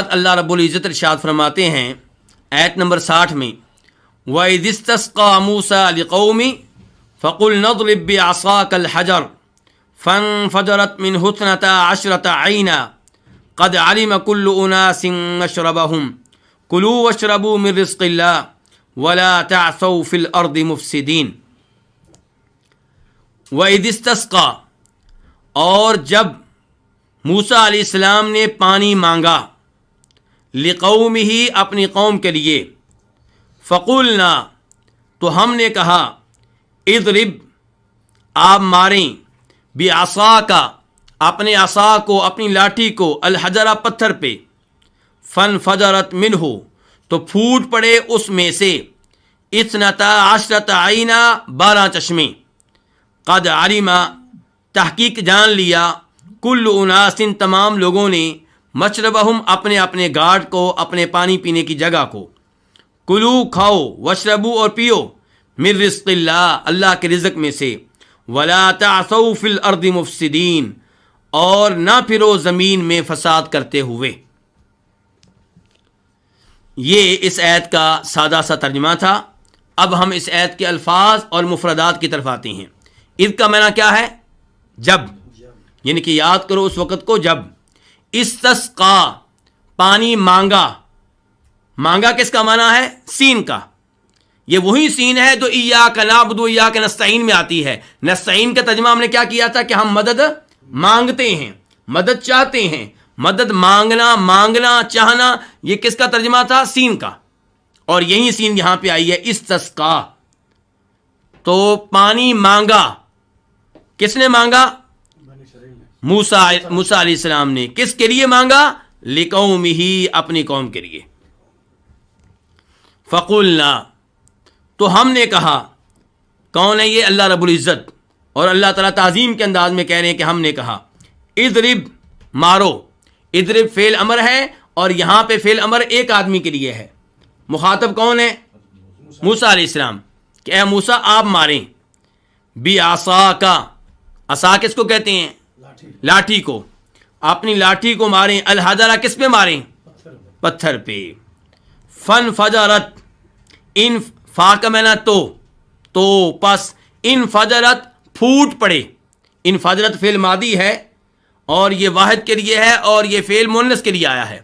اللہ رب العزت ارشاد فرماتے ہیں آیت نمبر 60 میں وَإِذِ اسْتَسْقَىٰ مُوسَىٰ لِقَوْمِهِ فَقُلْنَا اضْرِب بِّعَصَاكَ الْحَجَرَ فَانفَجَرَتْ مِنْهُ اثْنَتَا عَشْرَةَ عَيْنًا قَدْ عَلِمَ كُلُّ أُنَاسٍ مَّشْرَبَهُمْ كُلُوا وَاشْرَبُوا مِن رِّزْقِ اللَّهِ وَلَا تَعْثَوْا فِي الْأَرْضِ مُفْسِدِينَ۔ وَإِذِ اسْتَسْقَىٰ، اور جب موسیٰ علیہ السلام نے پانی مانگا، لقومہ اپنی قوم کے لیے، فقلنا تو ہم نے کہا، اضرب آپ ماریں، بعصاک اپنے عصا کو، اپنی لاٹھی کو، الحجرہ پتھر پہ، فانفجرت منہ تو پھوٹ پڑے اس میں سے، اثنتا عشرۃ عینا 12 چشمے، قد علم تحقیق جان لیا، کل اناس تمام لوگوں نے، مشربہم اپنے اپنے گھاٹ کو، اپنے پانی پینے کی جگہ کو، کلو کھاؤ، وشربو اور پیو، من رزق اللہ اللہ کے رزق میں سے، ولا تعثوا فی الارض مفسدین اور نہ پھرو زمین میں فساد کرتے ہوئے۔ یہ اس آیت کا سادہ سا ترجمہ تھا۔ اب ہم اس آیت کے الفاظ اور مفردات کی طرف آتے ہیں۔ اذ کا معنی کیا ہے؟ جب، یعنی کہ یاد کرو اس وقت کو جب۔ استسقا پانی مانگا، مانگا کس کا معنی ہے؟ سین کا۔ یہ وہی سین ہے جو ایاک نعبد و ایاک نستعین میں آتی ہے۔ نستعین کا ترجمہ ہم نے کیا کیا تھا کہ ہم مدد مانگتے ہیں، مدد چاہتے ہیں۔ مدد مانگنا چاہنا، یہ کس کا ترجمہ تھا؟ سین کا۔ اور یہی سین یہاں پہ آئی ہے، استسقا۔ تو پانی مانگا، کس نے مانگا؟ موسیٰ علیہ السلام نے۔ کس کے لیے مانگا؟ لقومہ اپنی قوم کے لیے۔ فقلنا تو ہم نے کہا، کون ہے یہ؟ اللہ رب العزت، اور اللہ تعالیٰ تعظیم کے انداز میں کہہ رہے ہیں کہ ہم نے کہا، اضرب مارو۔ اضرب فعل امر ہے، اور یہاں پہ فعل امر ایک آدمی کے لیے ہے۔ مخاطب کون ہے؟ موسیٰ علیہ السلام، کہ اے موسیٰ آپ ماریں، بعصاک، عصا کس کو کہتے ہیں؟ لاٹھی کو۔ اپنی لاٹھی کو ماریں، الحجرہ کس پہ ماریں؟ پتھر پہ۔ فانفجرت، ان فا کا معنی تو پس، انفجرت پھوٹ پڑے۔ انفجرت فعل ماضی ہے، اور یہ واحد کے لیے ہے، اور یہ فعل مؤنث کے لیے آیا ہے۔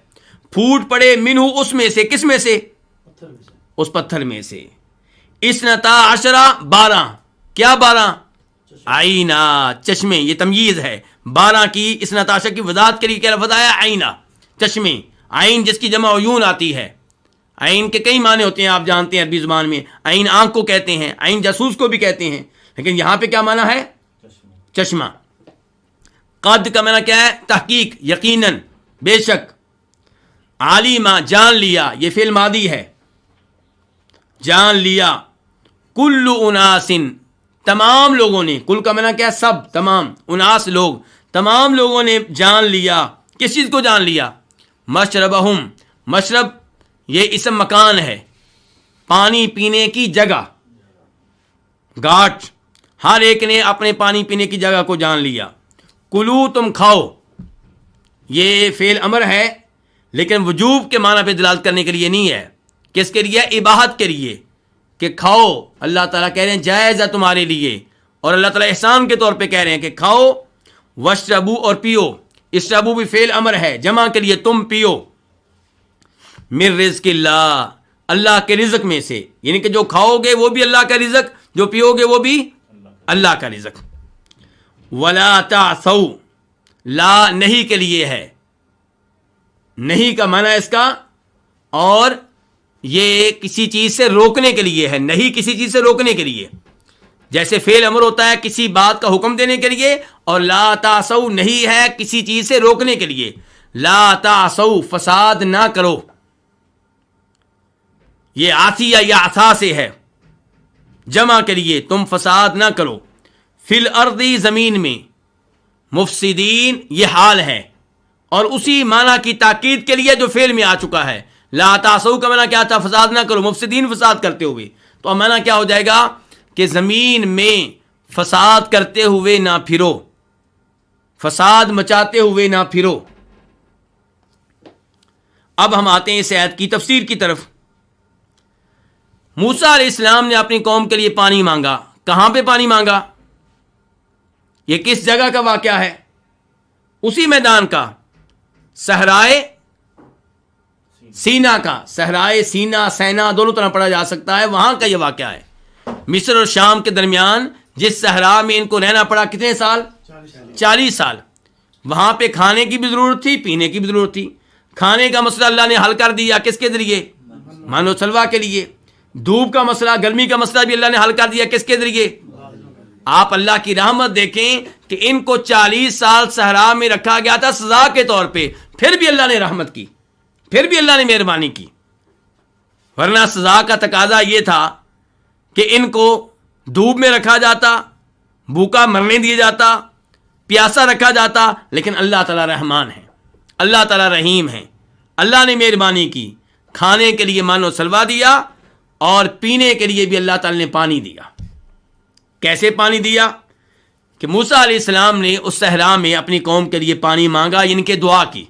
پھوٹ پڑے، منہ اس میں سے، کس میں سے؟ اس پتھر میں سے، اثنتا عشرہ 12، کیا 12؟ عینا چشمے، یہ تمییز ہے۔ 12 کی اثنتا عشرہ کی وضاحت کے لیے کیا لفظ آیا؟ عینا چشمے۔ عین جس کی جمع عیون آتی ہے۔ عین کے کئی معنی ہوتے ہیں، آپ جانتے ہیں عربی زبان میں۔ عین آنکھ کو کہتے ہیں، عین جاسوس کو بھی کہتے ہیں، لیکن یہاں پہ کیا معنی ہے؟ چشمہ۔ قد کا معنی کیا ہے؟ تحقیق، یقیناً، بے شک۔ عالمہ جان لیا، یہ فعل ماضی ہے، جان لیا۔ کل اناس تمام لوگوں نے، کل کا معنی کیا ہے؟ سب، تمام، اناس لوگ، تمام لوگوں نے جان لیا۔ کس چیز کو جان لیا؟ مشربہم، مشرب یہ اسم مکان ہے، پانی پینے کی جگہ، گھاٹ۔ ہر ایک نے اپنے پانی پینے کی جگہ کو جان لیا۔ کلو تم کھاؤ، یہ فعل امر ہے، لیکن وجوب کے معنی پہ دلالت کرنے کے لیے نہیں ہے۔ کس کے لیے؟ اباحت کے لیے، کہ کھاؤ۔ اللہ تعالیٰ کہہ رہے ہیں جائز ہے تمہارے لیے، اور اللہ تعالیٰ احسان کے طور پہ کہہ رہے ہیں کہ کھاؤ، واشربو اور پیو۔ اشربو بھی فعل امر ہے، جمع کے لیے، تم پیو، من رزق اللہ اللہ کے رزق میں سے، یعنی کہ جو کھاؤ گے وہ بھی اللہ کا رزق، جو پیو گے وہ بھی اللہ کا رزق۔ ولا تعثوا، لا نہیں کے لیے ہے، نہیں کا معنی اس کا، اور یہ کسی چیز سے روکنے کے لیے ہے، نہیں کسی چیز سے روکنے کے لیے۔ جیسے فعل امر ہوتا ہے کسی بات کا حکم دینے کے لیے، اور لا تعثوا نہیں ہے کسی چیز سے روکنے کے لیے۔ لا تعثوا فساد نہ کرو، یہ عاصیہ یا عصا سے ہے، جمع کے لیے، تم فساد نہ کرو۔ فی الارض زمین میں، مفسدین یہ حال ہے، اور اسی معنی کی تاکید کے لیے جو فعل میں آ چکا ہے۔ لا تعثوا کا معنی کیا تھا؟ فساد نہ کرو، مفسدین فساد کرتے ہوئے۔ تو اب معنی کیا ہو جائے گا کہ زمین میں فساد کرتے ہوئے نہ پھرو، فساد مچاتے ہوئے نہ پھرو۔ اب ہم آتے ہیں اس آیت کی تفسیر کی طرف۔ موسیٰ علیہ السلام نے اپنی قوم کے لیے پانی مانگا۔ کہاں پہ پانی مانگا؟ یہ کس جگہ کا واقعہ ہے؟ اسی میدان کا، صحرائے سینا کا۔ صحرائے سینا، سینا دونوں طرح پڑھا جا سکتا ہے، وہاں کا یہ واقعہ ہے۔ مصر اور شام کے درمیان جس صحرا میں ان کو رہنا پڑا کتنے سال؟ 40 سال۔ وہاں پہ کھانے کی بھی ضرورت تھی، پینے کی بھی ضرورت تھی۔ کھانے کا مسئلہ اللہ نے حل کر دیا، کس کے ذریعے؟ من و سلویٰ کے لیے۔ دھوپ کا مسئلہ، گرمی کا مسئلہ بھی اللہ نے حل کر دیا، کس کے ذریعے؟ آپ اللہ کی رحمت دیکھیں کہ ان کو 40 سال صحرا میں رکھا گیا تھا سزا کے طور پہ، پھر بھی اللہ نے رحمت کی، پھر بھی اللہ نے مہربانی کی۔ ورنہ سزا کا تقاضا یہ تھا کہ ان کو دھوپ میں رکھا جاتا، بھوکا مرنے دیا جاتا، پیاسا رکھا جاتا، لیکن اللہ تعالیٰ رحمان ہے، اللہ تعالیٰ رحیم ہے۔ اللہ نے مہربانی کی، کھانے کے لیے من و سلویٰ دیا اور پینے کے لیے بھی اللہ تعالیٰ نے پانی دیا۔ کیسے پانی دیا؟ کہ موسیٰ علیہ السلام نے اس صحرا میں اپنی قوم کے لیے پانی مانگا، ان کے دعا کی۔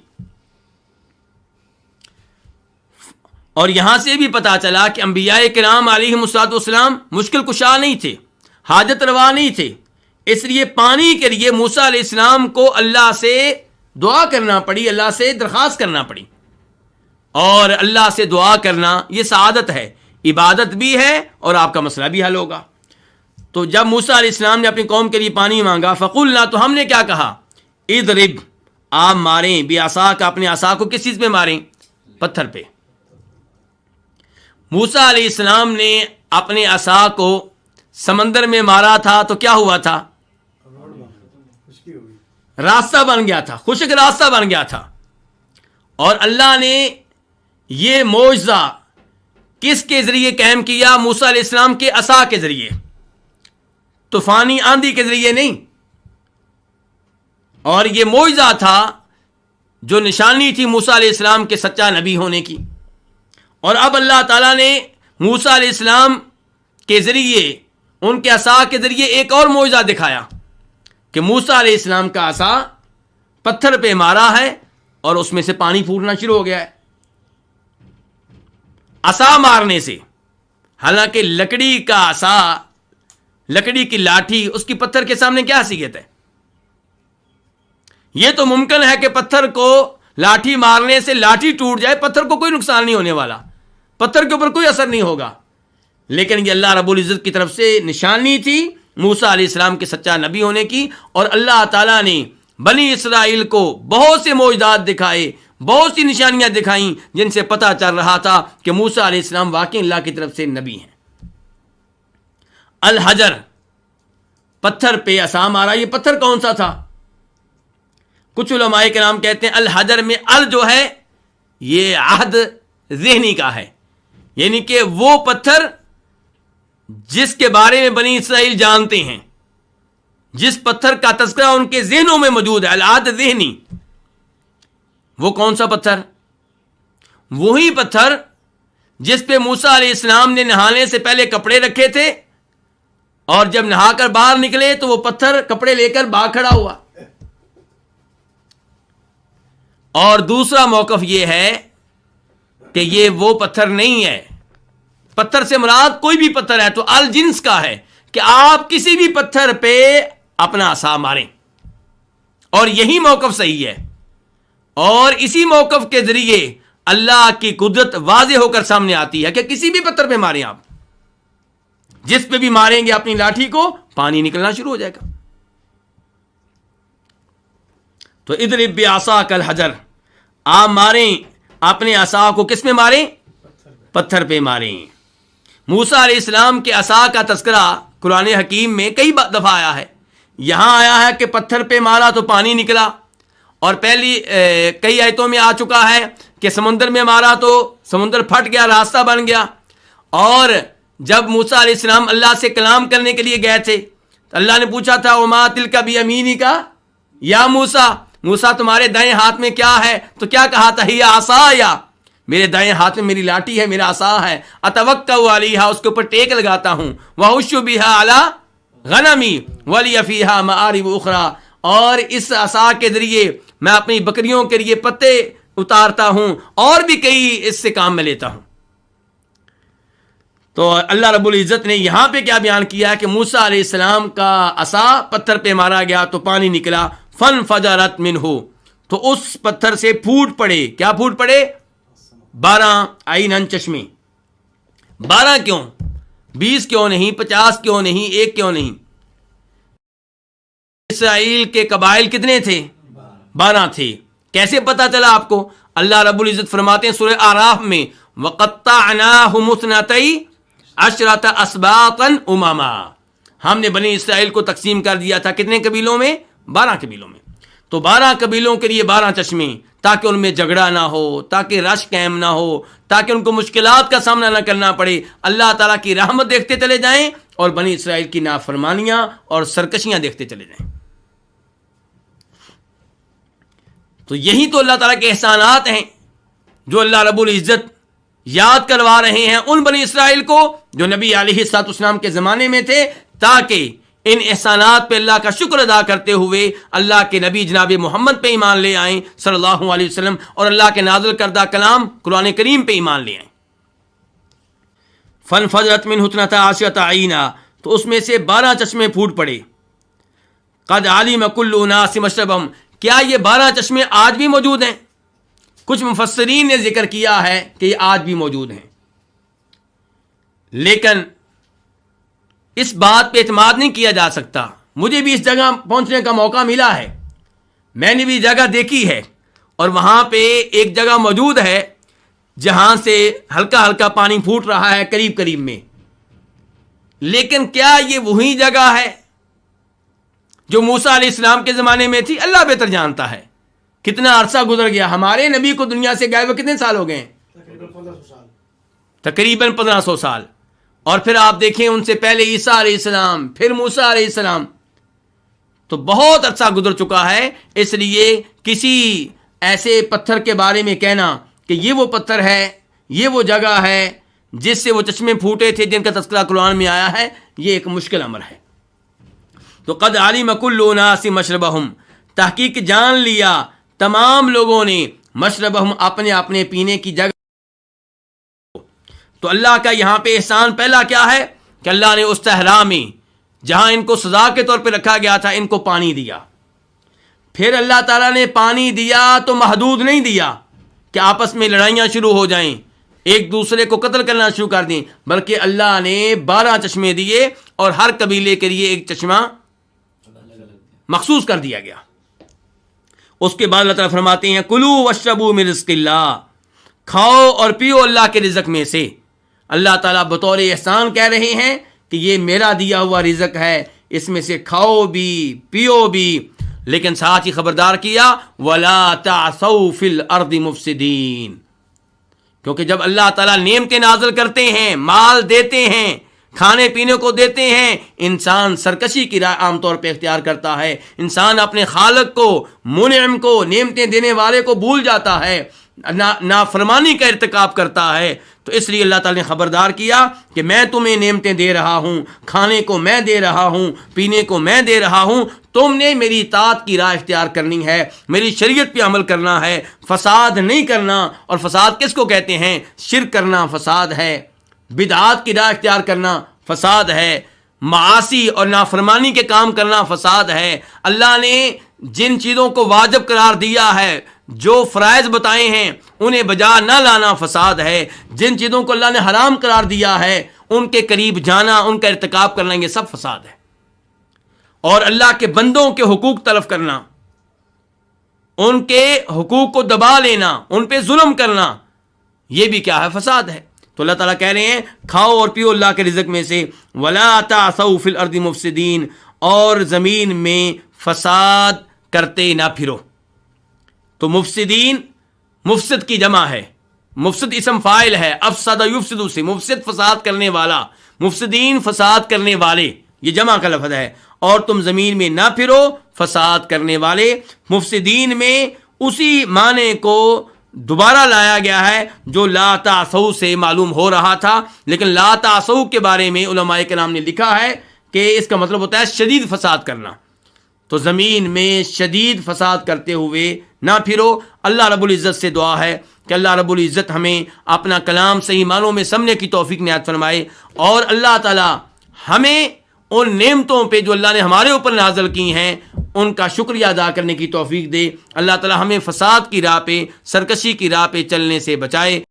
اور یہاں سے بھی پتا چلا کہ انبیاء کرام علیہم السلام مشکل کشا نہیں تھے، حاجت روا نہیں تھے، اس لیے پانی کے لیے موسیٰ علیہ السلام کو اللہ سے دعا کرنا پڑی، اللہ سے درخواست کرنا پڑی۔ اور اللہ سے دعا کرنا یہ سعادت ہے، عبادت بھی ہے اور آپ کا مسئلہ بھی حل ہوگا۔ تو جب موسیٰ علیہ السلام نے اپنی قوم کے لیے پانی مانگا، فقلنا، تو ہم نے کیا کہا؟ اضرب، آپ ماریں، بعصاک، اپنے عصا کو کس چیز پہ ماریں؟ پتھر پہ۔ موسیٰ علیہ السلام نے اپنے عصا کو سمندر میں مارا تھا تو کیا ہوا تھا؟ راستہ بن گیا تھا، خشک راستہ بن گیا تھا۔ اور اللہ نے یہ معجزہ کس کے ذریعے قائم کیا؟ موسیٰ علیہ السلام کے عصا کے ذریعے، طوفانی آندھی کے ذریعے نہیں۔ اور یہ معجزہ تھا جو نشانی تھی موسیٰ علیہ السلام کے سچا نبی ہونے کی۔ اور اب اللہ تعالیٰ نے موسیٰ علیہ السلام کے ذریعے، ان کے عصا کے ذریعے ایک اور معجزہ دکھایا کہ موسیٰ علیہ السلام کا عصا پتھر پہ مارا ہے اور اس میں سے پانی پھوٹنا شروع ہو گیا ہے عصا مارنے سے۔ حالانکہ لکڑی کا عصا، لکڑی کی لاٹھی، اس کی پتھر کے سامنے کیا حیثیت ہے؟ یہ تو ممکن ہے کہ پتھر کو لاٹھی مارنے سے لاٹھی ٹوٹ جائے، پتھر کو کوئی نقصان نہیں ہونے والا، پتھر کے اوپر کوئی اثر نہیں ہوگا، لیکن یہ اللہ رب العزت کی طرف سے نشانی تھی موسیٰ علیہ السلام کے سچا نبی ہونے کی۔ اور اللہ تعالیٰ نے بنی اسرائیل کو بہت سے معجزات دکھائے، بہت سی نشانیاں دکھائیں جن سے پتہ چل رہا تھا کہ موسیٰ علیہ السلام واقعی اللہ کی طرف سے نبی ہیں۔ الحجر، پتھر پہ عصا مارا، یہ پتھر کون سا تھا؟ کچھ علماء کرام کہتے ہیں الحجر میں ال جو ہے یہ عہد ذہنی کا ہے، یعنی کہ وہ پتھر جس کے بارے میں بنی اسرائیل جانتے ہیں، جس پتھر کا تذکرہ ان کے ذہنوں میں موجود ہے، العہد ذہنی۔ وہ کون سا پتھر؟ وہی پتھر جس پہ موسیٰ علیہ السلام نے نہانے سے پہلے کپڑے رکھے تھے، اور جب نہا کر باہر نکلے تو وہ پتھر کپڑے لے کر باہر کھڑا ہوا۔ اور دوسرا موقف یہ ہے کہ یہ وہ پتھر نہیں ہے، پتھر سے مراد کوئی بھی پتھر ہے تو الجنس کا ہے، کہ آپ کسی بھی پتھر پہ اپنا عصا ماریں، اور یہی موقف صحیح ہے۔ اور اسی موقف کے ذریعے اللہ کی قدرت واضح ہو کر سامنے آتی ہے کہ کسی بھی پتھر پہ ماریں، آپ جس پہ بھی ماریں گے اپنی لاٹھی کو، پانی نکلنا شروع ہو جائے گا۔ تو اضرب بعصاک الحجر، آپ ماریں اپنے عصا کو، کس میں ماریں؟ پتھر پہ ماریں۔ موسیٰ علیہ السلام کے عصا کا تذکرہ قرآن حکیم میں کئی دفعہ آیا ہے۔ یہاں آیا ہے کہ پتھر پہ مارا تو پانی نکلا، اور پہلی کئی آیتوں میں آ چکا ہے کہ سمندر میں مارا تو سمندر پھٹ گیا، راستہ بن گیا۔ اور جب موسیٰ علیہ السلام اللہ سے کلام کرنے کے لیے گئے تھے تو اللہ نے پوچھا تھا وما تلک بیمینک یا موسیٰ، موسیٰ تمہارے دائیں ہاتھ میں کیا ہے؟ تو کیا کہا تھا؟ ہی عصایا، میرے دائیں ہاتھ میں میری لاٹھی ہے، میرا عصا ہے، اتوکا علیہا، اس کے اوپر ٹیک لگاتا ہوں، واحش بہا علی غنمی ولی فیہا مآرب اخری، اور اس عصا کے ذریعے میں اپنی بکریوں کے لیے پتے اتارتا ہوں اور بھی کئی اس سے کام میں لیتا ہوں. تو اللہ رب العزت نے یہاں پہ کیا بیان کیا کہ موسیٰ علیہ السلام کا عصا پتھر پہ مارا گیا تو پانی نکلا. فانفجرت منہ، تو اس پتھر سے پھوٹ پڑے. کیا پھوٹ پڑے؟ 12 عیناً، چشمے. 12 کیوں؟ 20 کیوں نہیں؟ 50 کیوں نہیں؟ 1 کیوں نہیں؟ اسرائیل کے قبائل کتنے تھے؟ 12 تھے. کیسے پتا چلا آپ کو؟ اللہ رب العزت فرماتے ہیں سورہ اعراف میں وَقَطَّعْنَاهُمُ اثْنَتَيْ عَشْرَةَ أَسْبَاطًا أُمَمًا، ہم نے بنی اسرائیل کو تقسیم کر دیا تھا کتنے قبیلوں میں؟ 12 قبیلوں میں. تو 12 قبیلوں کے لیے 12 چشمے، تاکہ ان میں جھگڑا نہ ہو، تاکہ رش قائم نہ ہو، تاکہ ان کو مشکلات کا سامنا نہ کرنا پڑے. اللہ تعالیٰ کی رحمت دیکھتے چلے جائیں اور بنی اسرائیل کی نافرمانیاں اور سرکشیاں دیکھتے چلے جائیں. تو یہی تو اللہ تعالیٰ کے احسانات ہیں جو اللہ رب العزت یاد کروا رہے ہیں ان بنی اسرائیل کو جو نبی علیہ الصلوۃ والسلام کے زمانے میں تھے، تاکہ ان احسانات پہ اللہ کا شکر ادا کرتے ہوئے اللہ کے نبی جناب محمد پہ ایمان لے آئیں صلی اللہ علیہ وسلم، اور اللہ کے نازل کردہ کلام قرآن کریم پہ ایمان لے آئیں. فانفجرت منہ اثنتا عشرۃ عینا، تو اس میں سے 12 چشمے پھوٹ پڑے. قد علم کل اناس مشربہم، کیا یہ 12 چشمے آج بھی موجود ہیں؟ کچھ مفسرین نے ذکر کیا ہے کہ یہ آج بھی موجود ہیں، لیکن اس بات پہ اعتماد نہیں کیا جا سکتا. مجھے بھی اس جگہ پہنچنے کا موقع ملا ہے، میں نے بھی جگہ دیکھی ہے، اور وہاں پہ ایک جگہ موجود ہے جہاں سے ہلکا ہلکا پانی پھوٹ رہا ہے قریب قریب میں. لیکن کیا یہ وہی جگہ ہے جو موسیٰ علیہ السلام کے زمانے میں تھی؟ اللہ بہتر جانتا ہے. کتنا عرصہ گزر گیا، ہمارے نبی کو دنیا سے گئے ہوئے کتنے سال ہو گئے؟ تقریباً 1500 سال. اور پھر آپ دیکھیں ان سے پہلے عیسیٰ علیہ السلام، پھر موسیٰ علیہ السلام، تو بہت عرصہ گزر چکا ہے. اس لیے کسی ایسے پتھر کے بارے میں کہنا کہ یہ وہ پتھر ہے، یہ وہ جگہ ہے جس سے وہ چشمے پھوٹے تھے جن کا تذکرہ قرآن میں آیا ہے، یہ ایک مشکل امر ہے. تو قد علم کل اناس مشربہم، تحقیق جان لیا تمام لوگوں نے مشربہم، اپنے اپنے پینے کی جگہ. تو اللہ کا یہاں پہ احسان پہلا کیا ہے کہ اللہ نے اس صحرا میں جہاں ان کو سزا کے طور پہ رکھا گیا تھا ان کو پانی دیا. پھر اللہ تعالیٰ نے پانی دیا تو محدود نہیں دیا کہ آپس میں لڑائیاں شروع ہو جائیں، ایک دوسرے کو قتل کرنا شروع کر دیں، بلکہ اللہ نے 12 چشمے دیے اور ہر قبیلے کے لیے ایک چشمہ مخصوص کر دیا گیا. اس کے بعد اللہ تعالیٰ فرماتے ہیں کلوا واشربوا من رزق اللہ، کھاؤ اور پیو اللہ کے رزق میں سے. اللہ تعالیٰ بطور احسان کہہ رہے ہیں کہ یہ میرا دیا ہوا رزق ہے، اس میں سے کھاؤ بھی پیو بھی، لیکن ساتھ ہی خبردار کیا وَلَا تَعْثَوْا فِي الْأَرْضِ مُفْسِدِينَ، کیونکہ جب اللہ تعالیٰ نعمتیں نازل کرتے ہیں، مال دیتے ہیں، کھانے پینے کو دیتے ہیں، انسان سرکشی کی راہ عام طور پہ اختیار کرتا ہے. انسان اپنے خالق کو، منعم کو، نعمتیں دینے والے کو بھول جاتا ہے، نافرمانی کا ارتکاب کرتا ہے. تو اس لیے اللہ تعالیٰ نے خبردار کیا کہ میں تمہیں نعمتیں دے رہا ہوں، کھانے کو میں دے رہا ہوں، پینے کو میں دے رہا ہوں، تم نے میری اطاعت کی راہ اختیار کرنی ہے، میری شریعت پہ عمل کرنا ہے، فساد نہیں کرنا. اور فساد کس کو کہتے ہیں؟ شرک کرنا فساد ہے، بدعات کی راہ اختیار کرنا فساد ہے، معاصی اور نافرمانی کے کام کرنا فساد ہے. اللہ نے جن چیزوں کو واجب قرار دیا ہے، جو فرائض بتائے ہیں انہیں بجا نہ لانا فساد ہے. جن چیزوں کو اللہ نے حرام قرار دیا ہے ان کے قریب جانا، ان کا ارتکاب کرنا، یہ سب فساد ہے. اور اللہ کے بندوں کے حقوق تلف کرنا، ان کے حقوق کو دبا لینا، ان پہ ظلم کرنا، یہ بھی کیا ہے؟ فساد ہے. تو اللہ تعالیٰ کہہ رہے ہیں کھاؤ اور پیو اللہ کے رزق میں سے. وَلَا تَعْثَوْا فِي الْأَرْضِ مُفْسِدِينَ، اور زمین میں فساد کرتے نہ پھرو. تو مفسدین مفسد کی جمع ہے، مفسد اسم فاعل ہے، افسد یفسد سے، مفسد فساد کرنے والا، مفسدین فساد کرنے والے، یہ جمع کا لفظ ہے. اور تم زمین میں نہ پھرو فساد کرنے والے. مفسدین میں اسی معنی کو دوبارہ لایا گیا ہے جو لا تعثوا سے معلوم ہو رہا تھا، لیکن لا تعثوا کے بارے میں علماء کرام نے لکھا ہے کہ اس کا مطلب ہوتا ہے شدید فساد کرنا. تو زمین میں شدید فساد کرتے ہوئے نہ پھرو۔ اللہ رب العزت سے دعا ہے کہ اللہ رب العزت ہمیں اپنا کلام صحیح معنوں میں سمجھنے کی توفیق عنایت فرمائے، اور اللہ تعالی ہمیں ان نعمتوں پہ جو اللہ نے ہمارے اوپر نازل کی ہیں ان کا شکریہ ادا کرنے کی توفیق دے۔ اللہ تعالی ہمیں فساد کی راہ پہ، سرکشی کی راہ پہ چلنے سے بچائے۔